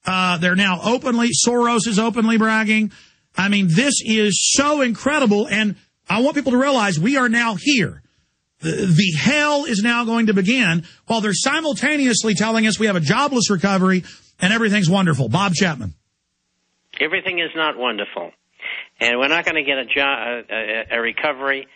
They're now Soros is openly bragging. I mean, this is so incredible, and I want people to realize we are now here. The hell is now going to begin while they're simultaneously telling us we have a jobless recovery and everything's wonderful. Bob Chapman. Everything is not wonderful, and we're not going to get a recovery,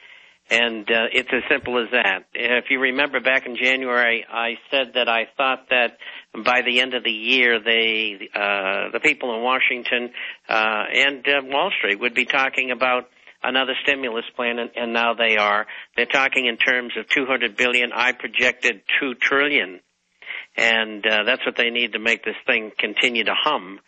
and it's as simple as that. If you remember back in January, I said that I thought that by the end of the year, the people in Washington and Wall Street would be talking about another stimulus plan, and now they are. They're talking in terms of $200 billion. I projected $2 trillion, and that's what they need to make this thing continue to hum.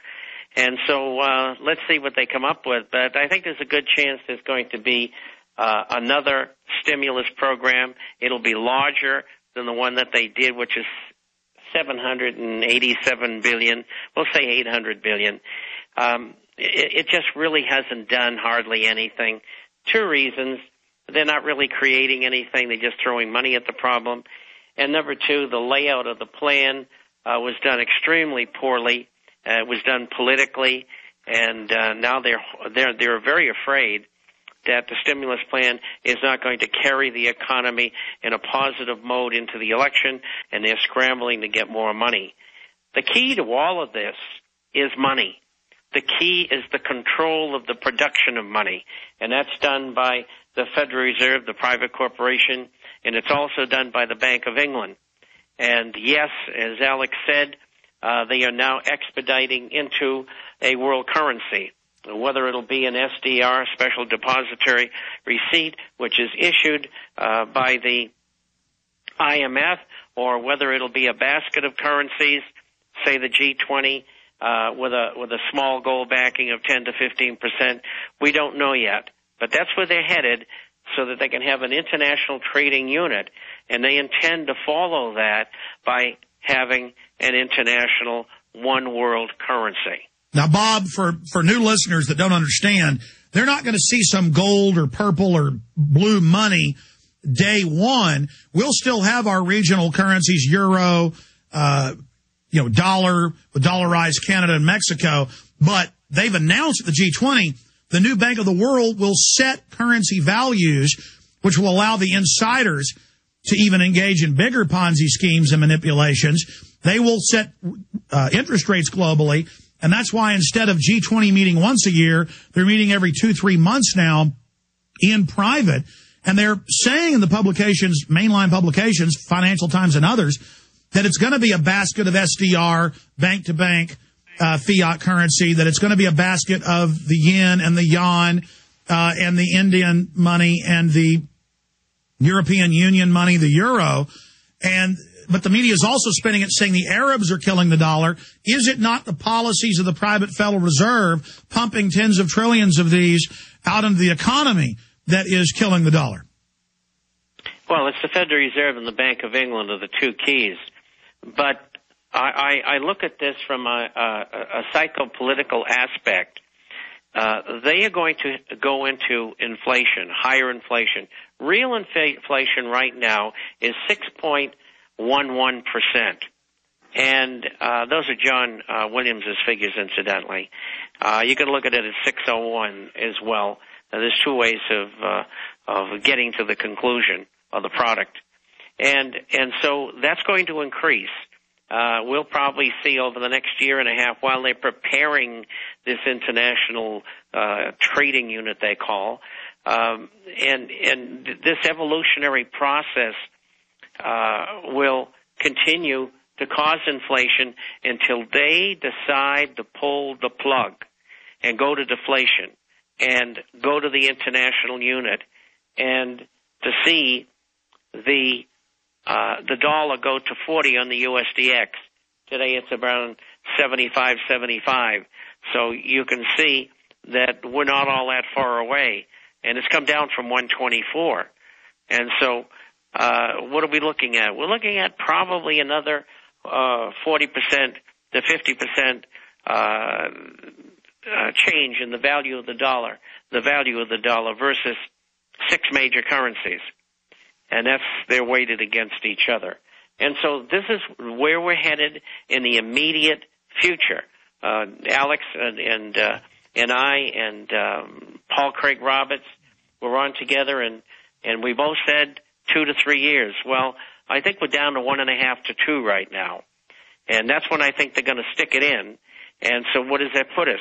And so let's see what they come up with. But I think there's a good chance there's going to be another stimulus program. It'll be larger than the one that they did, which is $787 billion. We'll say $800 billion. It just really hasn't done hardly anything. Two reasons. They're not really creating anything. They're just throwing money at the problem. And number two, the layout of the plan was done extremely poorly. It was done politically, and now they're very afraid that the stimulus plan is not going to carry the economy in a positive mode into the election, and they're scrambling to get more money. The key to all of this is money. The key is the control of the production of money, and that's done by the Federal Reserve, the private corporation, and it's also done by the Bank of England. And yes, as Alex said, they are now expediting into a world currency, whether it'll be an SDR, special depository receipt, which is issued by the IMF, or whether it'll be a basket of currencies, say the G20, with a small gold backing of 10 to 15%. We don't know yet, but that's where they're headed, so that they can have an international trading unit, and they intend to follow that by having an international one world currency. Now, Bob, for new listeners that don't understand, they're not going to see some gold or purple or blue money day one. We'll still have our regional currencies, euro, dollar, with dollarized Canada and Mexico, but they've announced at the G20 the new Bank of the World will set currency values, which will allow the insiders to even engage in bigger Ponzi schemes and manipulations. They will set interest rates globally, and that's why instead of G20 meeting once a year, they're meeting every 2-3 months now in private. And they're saying in the publications, mainline publications, Financial Times and others, that it's going to be a basket of SDR, bank-to-bank fiat currency, that it's going to be a basket of the yen and the yuan and the Indian money and the European Union money, the euro. But the media is also spinning it, saying the Arabs are killing the dollar. Is it not the policies of the private Federal Reserve pumping tens of trillions of these out into the economy that is killing the dollar? Well, it's the Federal Reserve and the Bank of England are the two keys. But I look at this from a psychopolitical aspect. They are going to go into inflation, higher inflation. Real inflation right now is 6.11%. And those are John Williams' figures, incidentally. You can look at it at 601 as well. There's two ways of getting to the conclusion of the product. And so that's going to increase. We'll probably see over the next year and a half, while they're preparing this international trading unit they call, and this evolutionary process will continue to cause inflation until they decide to pull the plug and go to deflation and go to the international unit and to see the dollar go to 40 on the USDX. Today it's around 75. So you can see that we're not all that far away. And it's come down from 124. And so what are we looking at? We're looking at probably another 40% to 50% change in the value of the dollar versus six major currencies. And they're weighted against each other. And so this is where we're headed in the immediate future. Alex and I and Paul Craig Roberts were on together, and we both said 2 to 3 years. Well, I think we're down to 1.5 to 2 right now, and that's when I think they're going to stick it in. And so, what does that put us?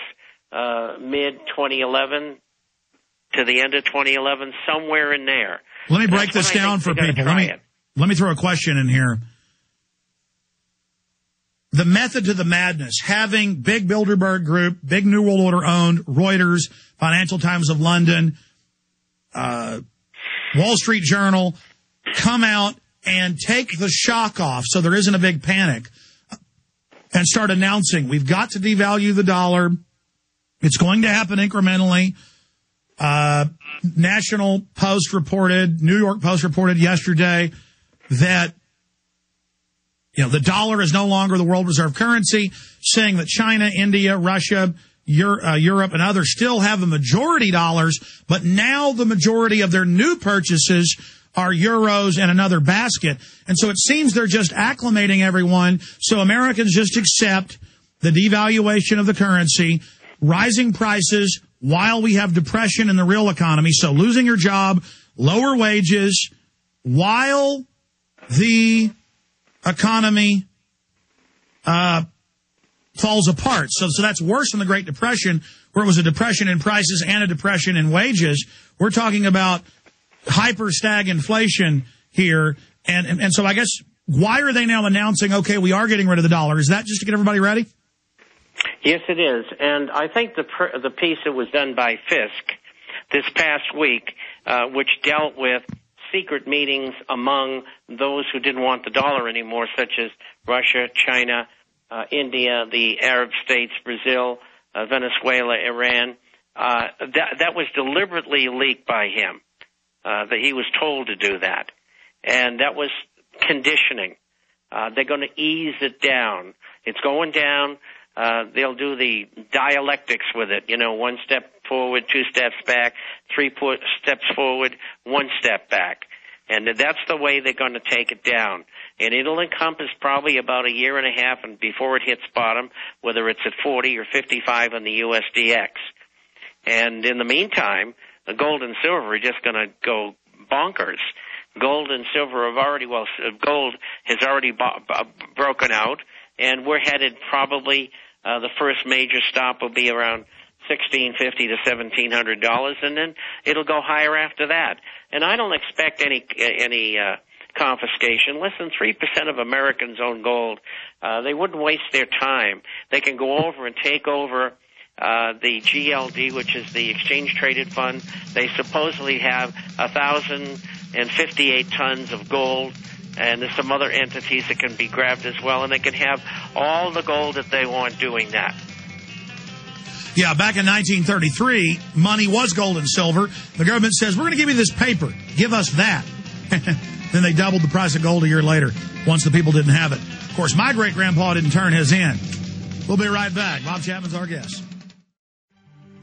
Mid 2011 to the end of 2011, somewhere in there. Let me break this down for people. Let me throw a question in here. The method to the madness, having big Bilderberg Group, big New World Order owned, Reuters, Financial Times of London, Wall Street Journal, come out and take the shock off so there isn't a big panic and start announcing we've got to devalue the dollar. It's going to happen incrementally. National Post reported, New York Post reported yesterday that the dollar is no longer the world reserve currency, saying that China, India, Russia, Europe, and others still have the majority dollars, but now the majority of their new purchases are euros and another basket. And so it seems they're just acclimating everyone, so Americans just accept the devaluation of the currency, rising prices while we have depression in the real economy, so losing your job, lower wages, while the economy falls apart. So that's worse than the Great Depression, where it was a depression in prices and a depression in wages. We're talking about hyper-stag inflation here. And so I guess, why are they now announcing, okay, we are getting rid of the dollar? Is that just to get everybody ready? Yes, it is. And I think the piece that was done by Fisk this past week, which dealt with secret meetings among those who didn't want the dollar anymore, such as Russia, China, India, the Arab states, Brazil, Venezuela, Iran. That was deliberately leaked by him, that he was told to do that. And that was conditioning. They're going to ease it down. It's going down. They'll do the dialectics with it, 1 step forward, 2 steps back, 3 steps forward, 1 step back. And that's the way they're going to take it down. And it'll encompass probably about 1.5 years and before it hits bottom, whether it's at 40 or 55 on the USDX. And in the meantime, the gold and silver are just going to go bonkers. Gold and silver gold has already broken out, and we're headed probably, the first major stop will be around $1,650 to $1,700, and then it'll go higher after that. And I don't expect any confiscation. Less than 3% of Americans own gold. They wouldn't waste their time. They can go over and take over the GLD, which is the Exchange Traded Fund. They supposedly have 1,058 tons of gold, and there's some other entities that can be grabbed as well, and they can have all the gold that they want doing that. Yeah, back in 1933, money was gold and silver. The government says, we're going to give you this paper. Give us that. Then they doubled the price of gold a year later once the people didn't have it. Of course, my great-grandpa didn't turn his in. We'll be right back. Bob Chapman's our guest.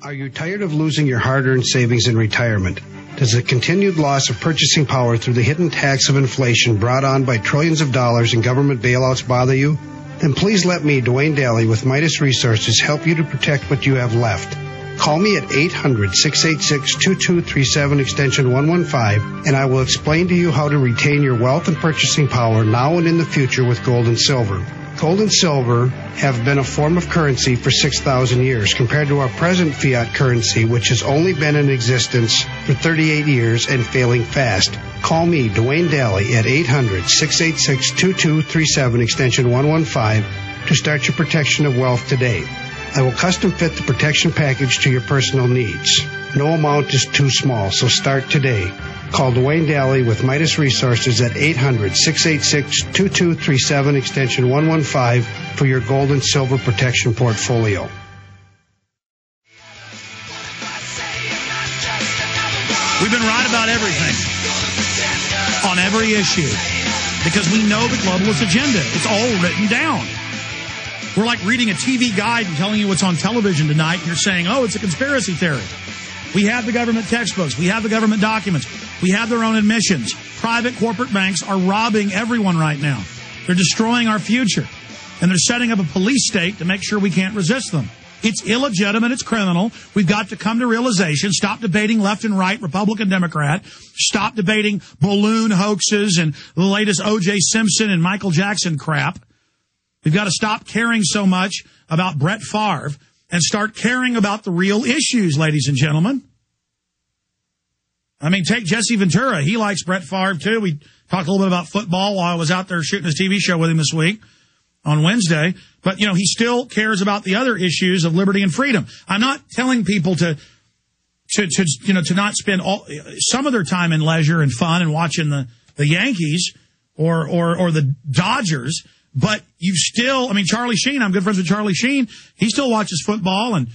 Are you tired of losing your hard-earned savings in retirement? Does the continued loss of purchasing power through the hidden tax of inflation brought on by trillions of dollars in government bailouts bother you? Then please let me, Dwayne Daly with Midas Resources, help you to protect what you have left. Call me at 800-686-2237 extension 115, and I will explain to you how to retain your wealth and purchasing power now and in the future with gold and silver. Gold and silver have been a form of currency for 6,000 years compared to our present fiat currency, which has only been in existence for 38 years and failing fast. Call me, Dwayne Daly, at 800-686-2237 extension 115 to start your protection of wealth today. I will custom fit the protection package to your personal needs. No amount is too small, so start today. Call Dwayne Daly with Midas Resources at 800-686-2237 extension 115 for your gold and silver protection portfolio. We've been right about everything on every issue because we know the globalist agenda. It's all written down. We're like reading a TV guide and telling you what's on television tonight, and you're saying, oh, it's a conspiracy theory. We have the government textbooks. We have the government documents. We have their own admissions. Private corporate banks are robbing everyone right now. They're destroying our future. and they're setting up a police state to make sure we can't resist them. It's illegitimate. It's criminal. We've got to come to realization. Stop debating left and right, Republican, Democrat. Stop debating balloon hoaxes and the latest O.J. Simpson and Michael Jackson crap. We've got to stop caring so much about Brett Favre and start caring about the real issues, ladies and gentlemen. I mean, take Jesse Ventura. He likes Brett Favre, too. We talked a little bit about football while I was out there shooting his TV show with him this week on Wednesday. But, you know, he still cares about the other issues of liberty and freedom. I'm not telling people to not spend some of their time in leisure and fun and watching the Yankees or the Dodgers. But you still, I mean, Charlie Sheen, I'm good friends with Charlie Sheen. He still watches football and,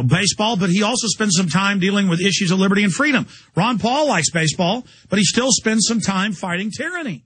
baseball, but he also spends some time dealing with issues of liberty and freedom. Ron Paul likes baseball, but he still spends some time fighting tyranny.